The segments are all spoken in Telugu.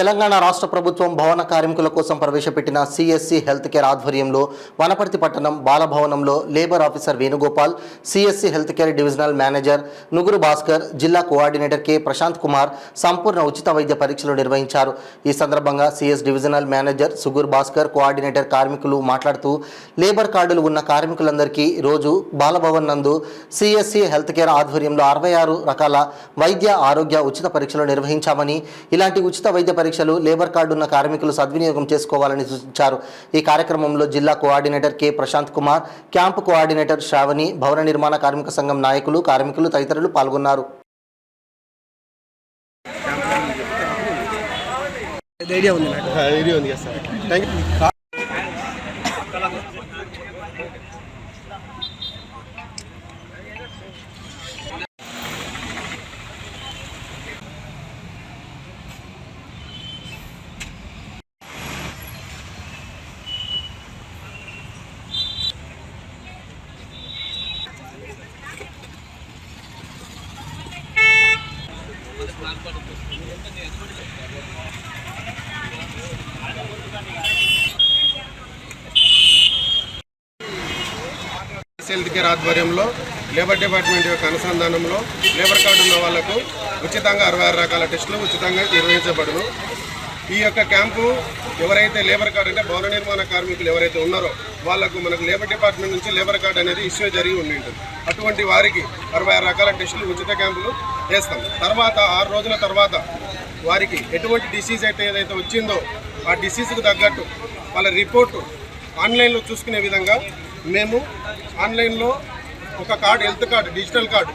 తెలంగాణ రాష్ట్ర ప్రభుత్వం భవన కార్మికుల కోసం ప్రవేశపెట్టిన సిఎస్సి హెల్త్ కేర్ ఆధ్వర్యంలో వనపర్తి పట్టణం బాలభవనంలో labour officer Venugopal, CSC health care divisional manager Nuguru Bhaskar, జిల్లా కోఆర్డినేటర్ కె ప్రశాంత్ కుమార్ సంపూర్ణ ఉచిత వైద్య పరీక్షలు నిర్వహించారు. ఈ సందర్భంగా CS divisional manager Suguru Bhaskar, coordinator కార్మికులు మాట్లాడుతూ లేబర్ కార్డులు ఉన్న కార్మికులందరికీ రోజు బాలభవన్ నందు సిఎస్సి హెల్త్ కేర్ ఆధ్వర్యంలో 66 రకాల వైద్య ఆరోగ్య ఉచిత పరీక్షలు నిర్వహించామని, ఇలాంటి ఉచిత వైద్య పరీక్షలు లేబర్ కార్డు ఉన్న కార్మికులు సద్వినియోగం చేసుకోవాలని సూచించారు. ఈ కార్యక్రమంలో జిల్లా coordinator K Prashanth Kumar, camp coordinator Sravani, భవన నిర్మాణ కార్మిక సంఘం నాయకులు, కార్మికులు తదితరులు పాల్గొన్నారు. హెల్త్ కేర్ ఆధ్వర్యంలో లేబర్ డిపార్ట్మెంట్ యొక్క అనుసంధానంలో లేబర్ కార్డు ఉన్న వాళ్లకు ఉచితంగా 66 రకాల టెస్టులు ఉచితంగా నిర్వహించబడును. ఈ యొక్క క్యాంపు ఎవరైతే లేబర్ కార్డు అంటే భవన నిర్మాణ కార్మికులు ఎవరైతే ఉన్నారో వాళ్లకు మనకు లేబర్ డిపార్ట్మెంట్ నుంచి లేబర్ కార్డు అనేది ఇష్యూ జరిగి ఉంటుంది. అటువంటి వారికి 66 రకాల టెస్టులు ఉచిత క్యాంపులు వేస్తాం. తర్వాత 6 రోజుల తర్వాత వారికి ఎటువంటి డిసీజ్ అయితే ఏదైతే వచ్చిందో ఆ డిసీజ్కు తగ్గట్టు వాళ్ళ రిపోర్టు ఆన్లైన్లో చూసుకునే విధంగా మేము ఆన్లైన్లో ఒక card, health card, digital card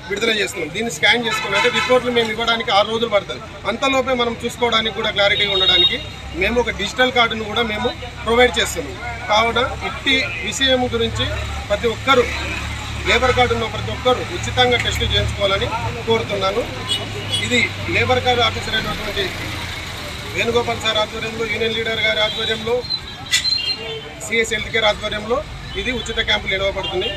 విడుదల చేస్తున్నాం. దీన్ని స్కాన్ చేసుకుని అంటే రిపోర్ట్లు మేము ఇవ్వడానికి 6 రోజులు పడుతుంది. అంతలోపే మనం చూసుకోవడానికి కూడా క్లారిటీగా ఉండడానికి మేము ఒక డిజిటల్ కార్డును కూడా మేము ప్రొవైడ్ చేస్తున్నాం. కావున ఇట్టి విషయం గురించి ప్రతి ఒక్కరూ లేబర్ కార్డు ఉన్న ప్రతి ఒక్కరూ ఉచితంగా టెస్టులు చేయించుకోవాలని కోరుతున్నాను. ఇది లేబర్ కార్డు ఆఫీసర్ అయినటువంటి వేణుగోపాల్ సార్ ఆధ్వర్యంలో, యూనియన్ లీడర్ గారి ఆధ్వర్యంలో, సిఎస్ హెల్త్ కేర్ ఆధ్వర్యంలో ఇది ఉచిత క్యాంపులు నిర్వహించబడుతుంది.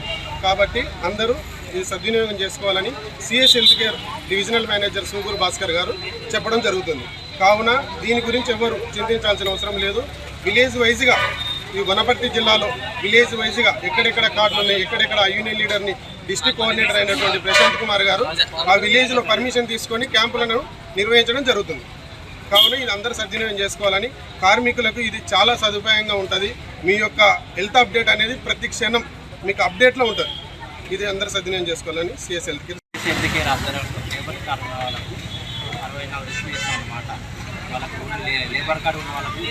కాబట్టి అందరూ ఇది సద్వినియోగం చేసుకోవాలని CS health care divisional manager Suguru Bhaskar garu చెప్పడం జరుగుతుంది. కావున దీని గురించి ఎవరు చింతించాల్సిన అవసరం లేదు. విలేజ్ వైజ్గా ఈ వనపర్తి జిల్లాలో విలేజ్ వైజ్గా ఎక్కడెక్కడ కార్డులు ఉన్నాయి, ఎక్కడెక్కడ యూనియన్ లీడర్ని డిస్ట్రిక్ట్ కోఆర్డినేటర్ అయినటువంటి ప్రశాంత్ కుమార్ గారు ఆ విలేజ్లో పర్మిషన్ తీసుకొని క్యాంపులను నిర్వహించడం జరుగుతుంది. కావున ఇది అందరూ సద్వినియోగం చేసుకోవాలని, కార్మికులకు ఇది చాలా సదుపాయంగా ఉంటుంది. మీ యొక్క హెల్త్ అప్డేట్ అనేది ప్రతి క్షణం మీకు అప్డేట్లో ఉంటుంది. ఇది అందరూ సద్వినియోగం చేసుకోవాలని CS health care labour card ఉన్న వాళ్ళకు 64 టెస్టులు చేస్తాం అన్నమాట. వాళ్ళకు లేబర్ కార్డు ఉన్న వాళ్ళకు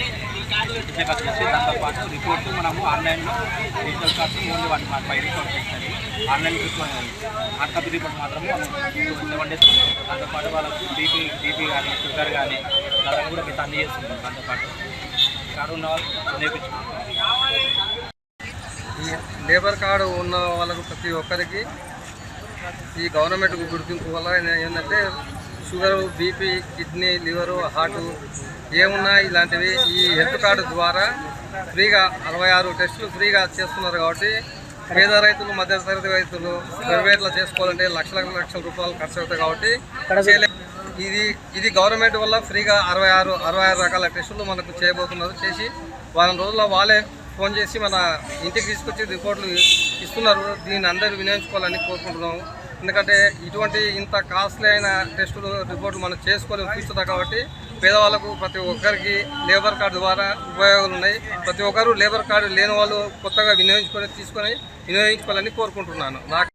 దాంతోపాటు రిపోర్టు మనము ఆన్లైన్లో డిజిటల్ కార్డు ఓన్లీ 5 రిపోర్ట్స్ ఇస్తుంది. ఆన్లైన్ హార్డ్ కాపీ రిపోర్ట్ మాత్రమే మనం 7 డేస్. దాంతోపాటు వాళ్ళకు బీపీ కానీ షుగర్ కానీ దాన్ని కూడా మేము అన్ని చేస్తున్నాం. దాంతోపాటు కార్డు ఉన్న వాళ్ళు నేర్పించుకుంటాం. ఈ లేబర్ కార్డు ఉన్న వాళ్ళకు ప్రతి ఒక్కరికి ఈ గవర్నమెంట్ గుర్తింపు వల్ల ఏంటంటే sugar, BP, kidney, liver, heart ఏమున్నా ఇలాంటివి ఈ హెల్త్ కార్డు ద్వారా ఫ్రీగా 66 టెస్టులు ఫ్రీగా చేస్తున్నారు. కాబట్టి పేద రైతులు, మధ్యతరగతి రైతులు ప్రైవేట్లో చేసుకోవాలంటే లక్షల రూపాయలు ఖర్చు అవుతాయి. కాబట్టి ఇది గవర్నమెంట్ వల్ల ఫ్రీగా 66 రకాల టెస్టులు మనకు చేయబోతున్నారు. చేసి వారం రోజుల్లో వాళ్ళే ఫోన్ చేసి మన ఇంటికి తీసుకొచ్చి రిపోర్ట్లు ఇస్తున్నారు. దీన్ని అందరూ వినియోగించుకోవాలని కోరుకుంటున్నాము. ఎందుకంటే ఇటువంటి ఇంత కాస్ట్లీ అయిన టెస్టులు, రిపోర్ట్లు మనం చేసుకొని ఉపయోగిస్తున్నాం. కాబట్టి పేదవాళ్ళకు ప్రతి ఒక్కరికి లేబర్ కార్డు ద్వారా ఉపయోగాలు ఉన్నాయి. ప్రతి ఒక్కరు లేబర్ కార్డు లేని వాళ్ళు కొత్తగా తీసుకొని వినియోగించుకోవాలని కోరుకుంటున్నాను.